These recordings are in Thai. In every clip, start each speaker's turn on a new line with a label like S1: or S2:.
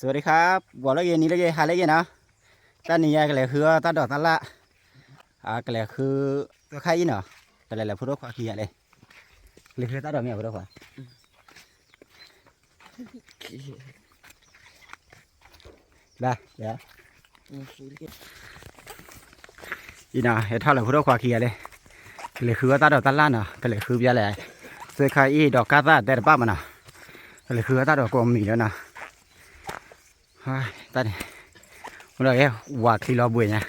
S1: วัสดีครับบอกแล้วเย็นนี้แล้วเย็นหาแล้วเย็นนะตอนนี้ยายก็เลยคือตาดอกตาละก็เลยคือตัวไข่เนาะก็เลยพูดว่าขี้อะไรเลยคือตาดอกเมียพูดว่าได้เดี๋ยวอีน่ะเห็นท่าเลยพูดว่าขี้อะไรก็เลยคือตาดอกตาละเนาะก็เลยคืออะไรเสื้อไข่ดอกกาตาแต่ป้ามันเนาะก็เลยคือตาดอกกลมมีแล้วนะตอนนี้เราเอ้ว่าขี้เราบุยนะ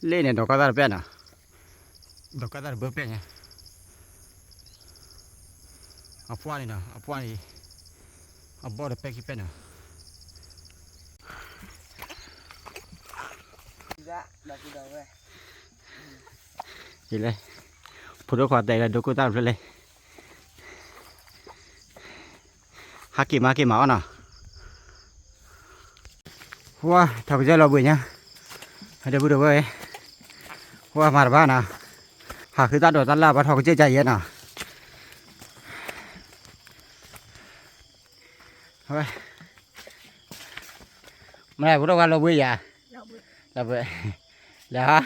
S1: เล่นเนี่ยดอกกาตาเป็นอ่ะดอกกาตาเบอร์เป็นไงเอาพวกนี้นะเอาพวกนี้เอาบอลเปกี่เป็นอ่ะจีเลยพูดว่าแต่ละดูกูตามเลยฮักกี่มากี่หมาอ่ะนะว้าถ้าจะเราบุยเนี่ยเดี๋ยวพูดด้วยว่ามาบ้านนะหากคือตาโดดตาลาปะทอกเจ๊ใจเย็นนะเฮ้ยไม่ได้พูดว่าเราบุยอ่ะเราบุยแล้วฮะ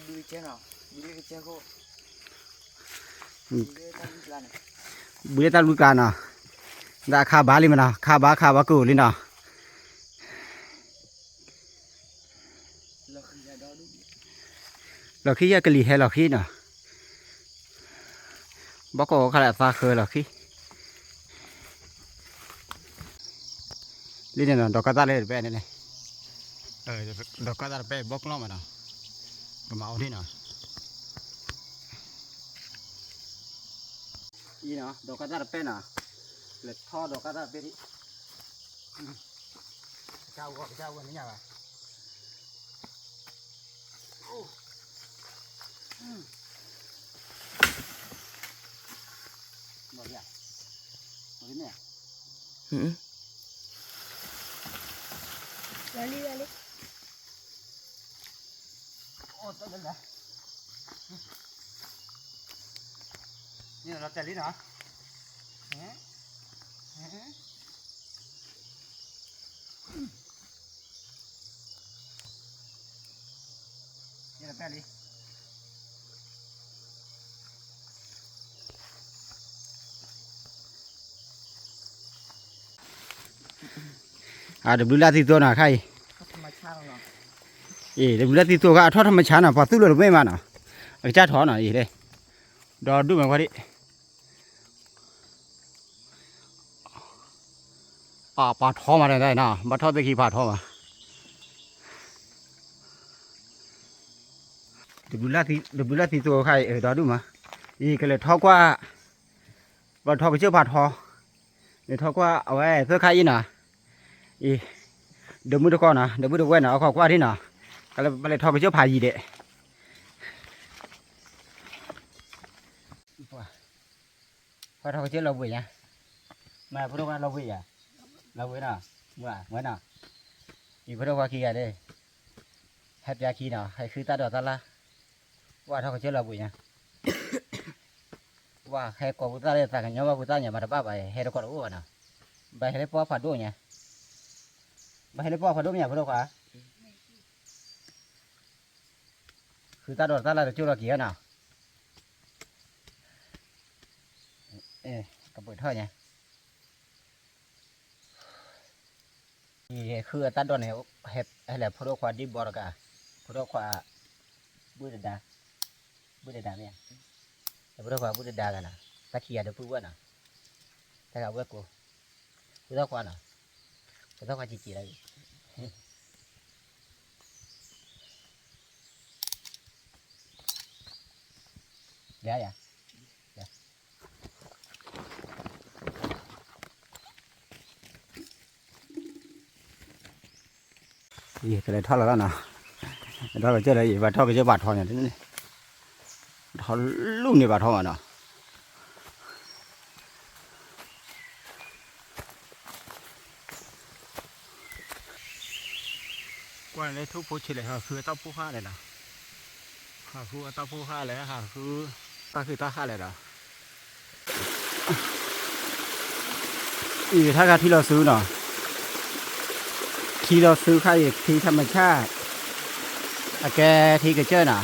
S1: บุยเจ้าเนาะบุยเจ้าก็บุยตาลูกกันนะได้ข้าบ้าลิมันนะข้าบ้ากูลินะเราขี้ยากะลีให้เราขี้เนาะบอกก็ขนาดฟ้าเคยเราขี้ลิเนี่ยดอกกระต่ายเลยเป็นนี่ดอกกระต่ายเป็นบอกล้อมันนะก็มาเอาที่เนาะอีเนาะดอกกระต่ายเป็นอ่ะเล็ดท่อดอกกระต่ายเป็นเจ้าวันนี้ยังไงบอกอย่างบอกที่เนี่ยLali. Oh, tao na. Ini là tali hả? Ini là tali. Được bữa thì tôi nào khay. Được bữa thì tôi thoát thăm chán nào, phải tu luyện mấy mà nào. Ở cha thỏ nào gì đây. Đó đúng mà qua đi. Bà thỏ mà đây nào, bà thỏ tới khi bà thỏ mà. Được bữa thì tôi khay ở đó đúng mà. Cái này thỏ qua. Bà thỏ cái chưa bà thỏ. Để thỏ qua ở đây tôi khay nào. Đừng mua được con à, đừng mua được quen nào, qua thế nào, cái này thò cái chỗ phải gì đấy, qua thò cái chỗ lâu bụi nha, mà bắt đầu qua lâu bụi à, lâu bụi nào, mới nào, thì bắt đầu qua kia đây, hết ra kia nào, hay khi ta đòi ta la, qua thò cái chỗ lâu bụi nha, qua hay có bụi ta đây ta cái nhóm bụi ta nhà mà đã ba bài hay nó còn uổng nào, bài hay lấy phá đuôi nha. Bà lấy po phải đốt nhà phải đâu cả,คือตาดอดตาละจะจู่ละกี่น่ะกระเปิดท่อเนี่ยนี่คือตาดอดเนี่ยเห็ดอะไรพวกควาดิบบอร์กะพวกควาบุษดาเนี่ยแต่พวกควาบุษดากันนะตะเคียนเดือดพูดว่าน่ะแต่กับเวกูพวกควาน่ะพวกควาจีอะไรเดี๋ยวนี่ก็เลยทอดแล้วนะทอดไปเจออะไรอีกว่าทอดไปเจอบาดทองอย่างนี้ทอดลูกนี่บาดทองอ่ะเนาะ quan lấy thuốc phô chỉ lại hà khứ tao phô pha này nè hà khứ tao phô pha này hà khứ ta pha này nèอีถ้าการที่เราซื้อเนาะที่เราซื้อค่าอีกที่ธรรมชาติแกที่กระเจ้าน่ะ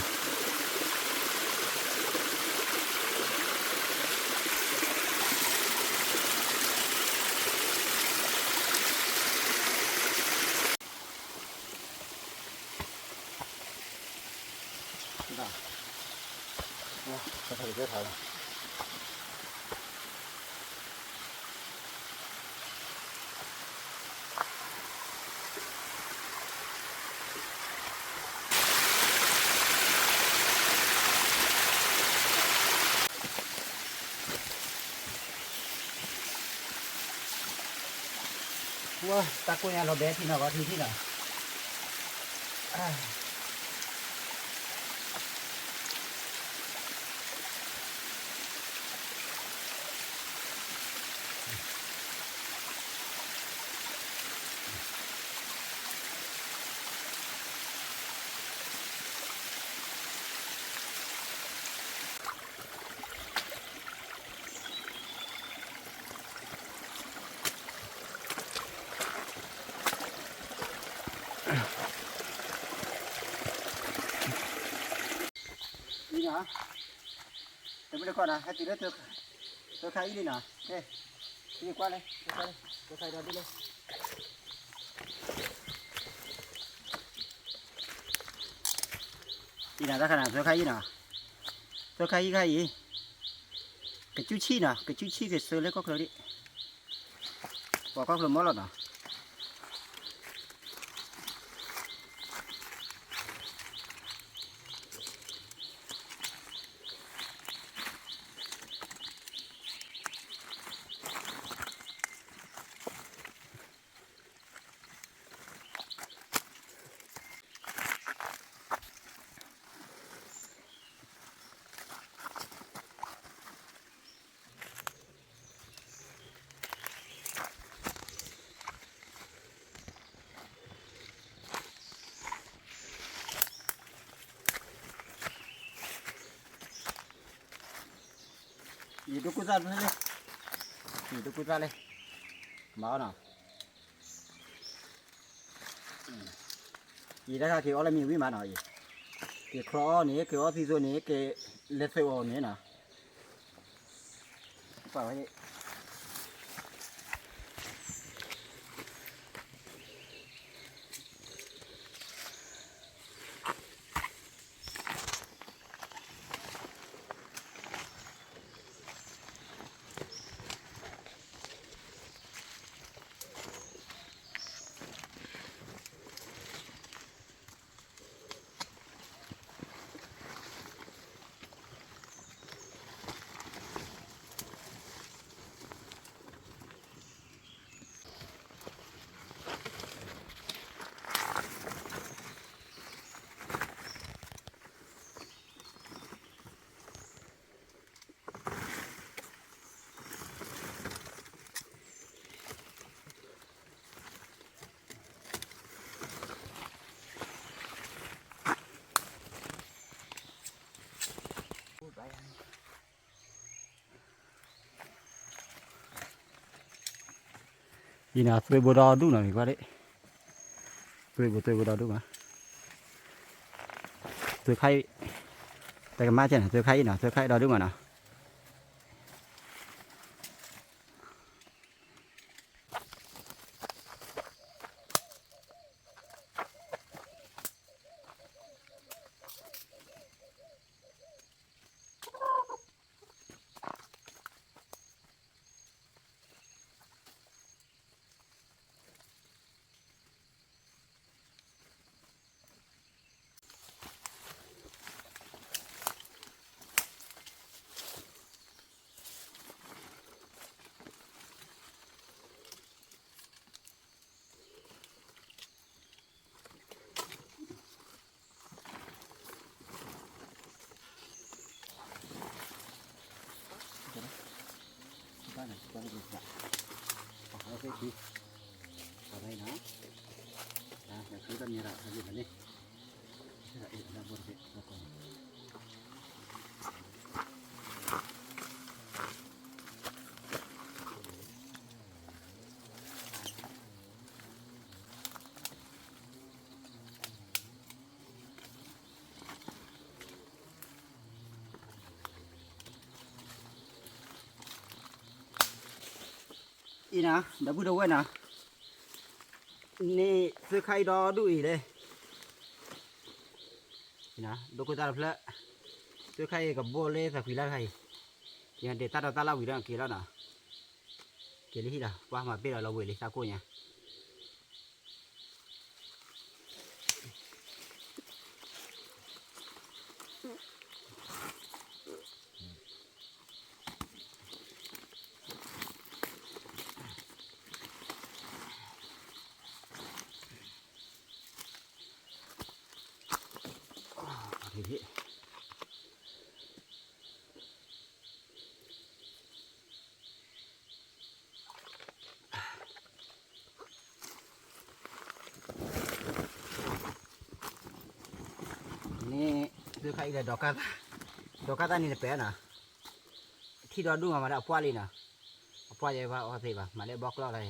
S1: ก็ทำเยอะเท่าไหร่ว่าตะกุยเราเบสที่ไหนก็ที่ไหนนี่นะแต่ไม่ได้ก่อนนะให้ตีเลือดตัวใครนี่นะเฮ้ยนี่กว่าเลยตัวใครเราดิเลยนี่นะถ้าขนาดตัวใครนะตัวใครใครcái chú chi nào cái chú chi cái sơ lấy có cái đi bỏ có cái món lợn nào gì tôi cứ ra lên gì tôi cứ ra lên máu nào gì đó thì ở đây mình biết mà nói gì cái khó này cái ở phía dưới này cái lết sâu này nè phải vậy gì nào tôi bồ đào đúng rồi qua đấy tôi bồ đào đúng mà tôi khai tại cái má trên này tôi khai đào đúng mà nào cái gì ở đây nó là cứ tân nhà นี่ละอยู่แบบนี้แล้วบนเด็กแล้วก็อีนะเดี๋ยวพูดเอาไว้นะนี่ซื้อไข่ดอดูอีเลยนะดูกูตาเพลอะซื้อไข่กับโบเล่สักพิลาไข่ยังเด็ดตาลาวิรังกี่แล้วนะกี่ลิละว่ามาเป็นเราเวลิซาโก้เนี่ยทีนี่ซื้อไข่กับดอกกาตานี่เป็นนะที่เราดูมาแล้วพ่อเลยนะพ่อจะว่าเอาสิบ่ะมาเลยบล็อกเราอะไร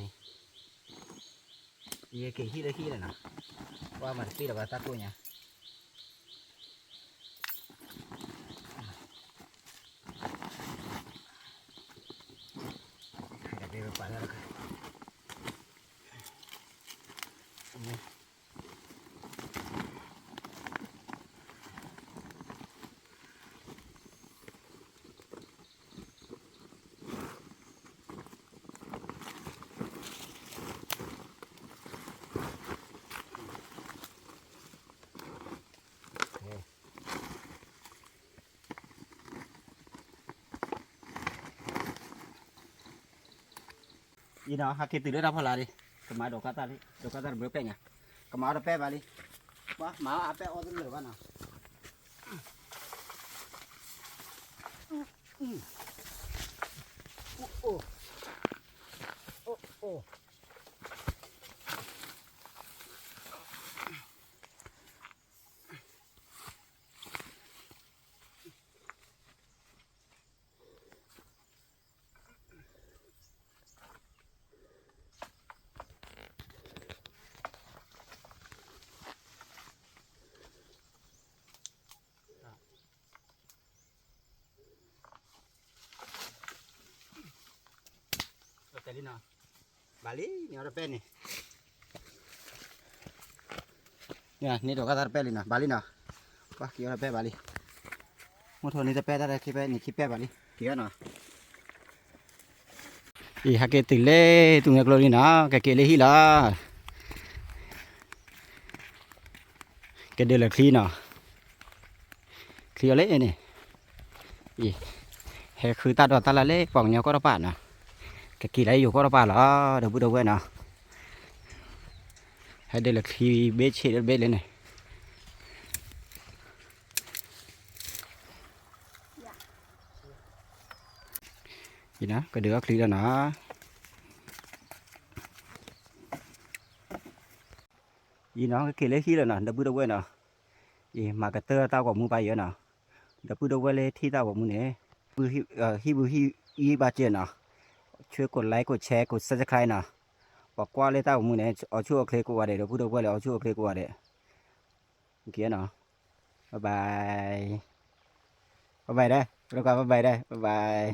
S1: ยี่เกี่ยขี้เลยนะว่ามันปีละว่าตาตัวเนี่ยเดี๋ยวไปป่าแล้วกันอีน้องฮักคิดตื่นได้รับพลาดิกมาดอกกาตาเบอร์เป้งอ่ะกมาเอาเป้บาลีวะมาเอาเป้ออดเลยว่าน่ะโอ้โอ้ Tadi no, Bali ni orang pen ni. Ya, ni dok kata pen ni no, Bali no. Wah, kira pen Bali. Motor ni pen ada kipen ni kipen Bali. Kira no. Ih, hakik tile tu ngak lori na, kakek lehi lah. Kedai le clean no. Clear le ni. Ih, he khử ta đọt ta là le, vòng nhau có đâu bạn à. Cái kỳ đấyอยู่ก็ระบาดเหรอเดี๋ยวพูดเอาไว้นะให้เดี๋ยวคีเบสเชดเบสเลยนี่นี่นะก็เดี๋ยวคลีแล้วนะยี่น้องก็เกลี่ยขี้แล้วนะเดี๋ยวพูดเอาไว้นะยี่มากระเตอร์ตากว่ามือไปเยอะนะเดี๋ยวพูดเอาไว้เลยที่ตากว่ามือเนี่ยมือฮีอีบาเจนนะช่วยกดไลค์กดแชร์กด Subscribe นะบอกว่าเลยตาของมึงเนี่ยเอาช่วยคลิกกูว่าเดี๋ยวพูดเอาไว้เลยเอาช่วยคลิกกูว่าเดี๋ยวโอเคเนาะบ๊ายบายได้แล้วก็บ๊ายบายได้บ๊ายบาย